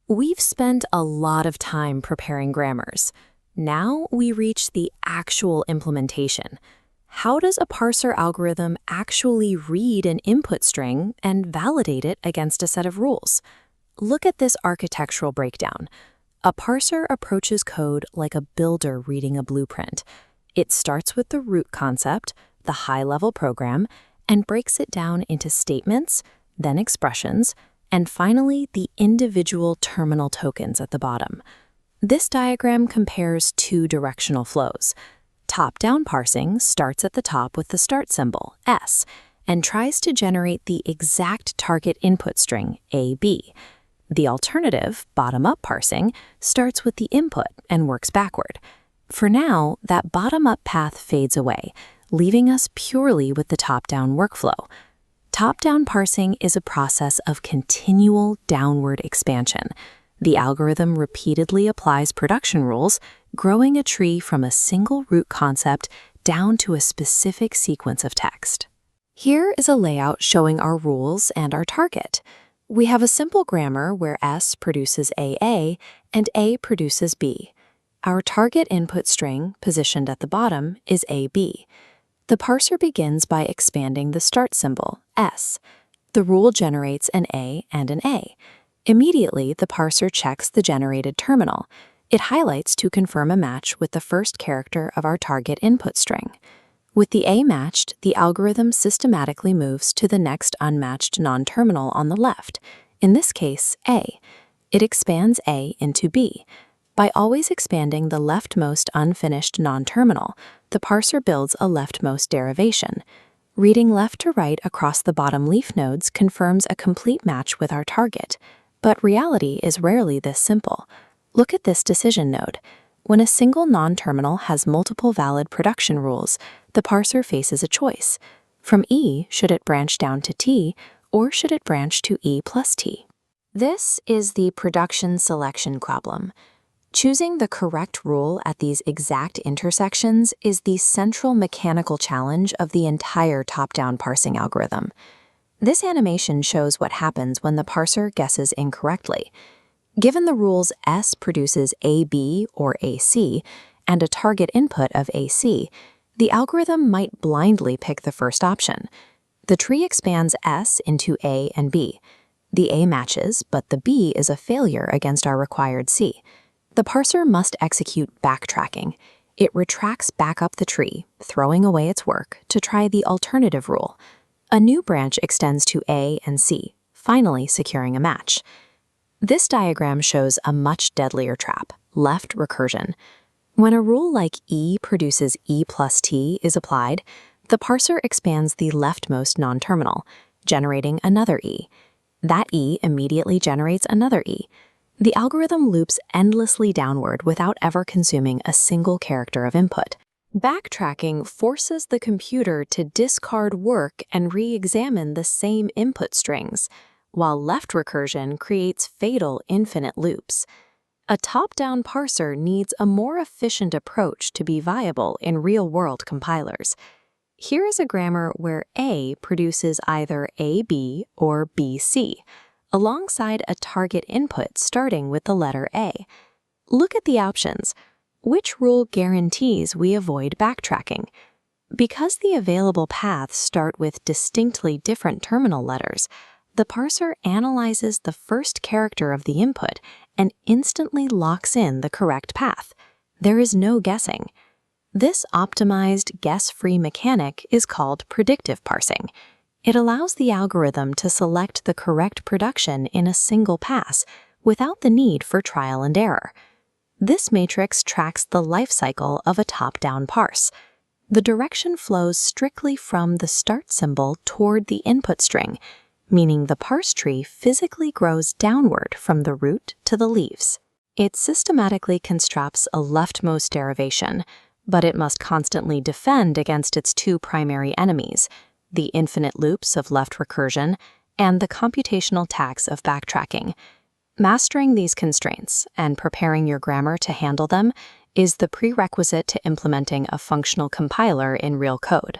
We've spent a lot of time preparing grammars. Now we reach the actual implementation. How does a parser algorithm actually read an input string and validate it against a set of rules? Look at this architectural breakdown. A parser approaches code like a builder reading a blueprint. It starts with the root concept, the high-level program, and breaks it down into statements, then expressions, and finally the individual terminal tokens at the bottom. This diagram compares two directional flows. Top-down parsing starts at the top with the start symbol, S, and tries to generate the exact target input string, AB. The alternative, bottom-up parsing, starts with the input and works backward. For now, that bottom-up path fades away, leaving us purely with the top-down workflow. Top-down parsing is a process of continual downward expansion. The algorithm repeatedly applies production rules, growing a tree from a single root concept down to a specific sequence of text. Here is a layout showing our rules and our target. We have a simple grammar where S produces AA and A produces B. Our target input string, positioned at the bottom, is AB. The parser begins by expanding the start symbol, S. The rule generates an A and an A. Immediately, the parser checks the generated terminal. It highlights to confirm a match with the first character of our target input string. With the A matched, the algorithm systematically moves to the next unmatched non-terminal on the left, in this case, A. It expands A into B. By always expanding the leftmost unfinished non-terminal, the parser builds a leftmost derivation. Reading left to right across the bottom leaf nodes confirms a complete match with our target. But reality is rarely this simple. Look at this decision node. When a single non-terminal has multiple valid production rules, the parser faces a choice. From E, should it branch down to T, or should it branch to E plus T? This is the production selection problem. Choosing the correct rule at these exact intersections is the central mechanical challenge of the entire top-down parsing algorithm. This animation shows what happens when the parser guesses incorrectly. Given the rules S produces AB or AC and a target input of AC, the algorithm might blindly pick the first option. The tree expands S into A and B. The A matches, but the B is a failure against our required C. The parser must execute backtracking. It retracts back up the tree, throwing away its work, to try the alternative rule. A new branch extends to A and C, finally securing a match. This diagram shows a much deadlier trap, left recursion. When a rule like E produces E plus T is applied, the parser expands the leftmost non-terminal, generating another E. That E immediately generates another E. The algorithm loops endlessly downward without ever consuming a single character of input. Backtracking forces the computer to discard work and re-examine the same input strings, while left recursion creates fatal infinite loops. A top-down parser needs a more efficient approach to be viable in real-world compilers. Here is a grammar where A produces either AB or BC, alongside a target input starting with the letter A. Look at the options. Which rule guarantees we avoid backtracking? Because the available paths start with distinctly different terminal letters, the parser analyzes the first character of the input and instantly locks in the correct path. There is no guessing. This optimized, guess-free mechanic is called predictive parsing. It allows the algorithm to select the correct production in a single pass without the need for trial and error. This matrix tracks the life cycle of a top-down parse. The direction flows strictly from the start symbol toward the input string, meaning the parse tree physically grows downward from the root to the leaves. It systematically constructs a leftmost derivation, but it must constantly defend against its two primary enemies, the infinite loops of left recursion and the computational tax of backtracking. Mastering these constraints and preparing your grammar to handle them is the prerequisite to implementing a functional compiler in real code.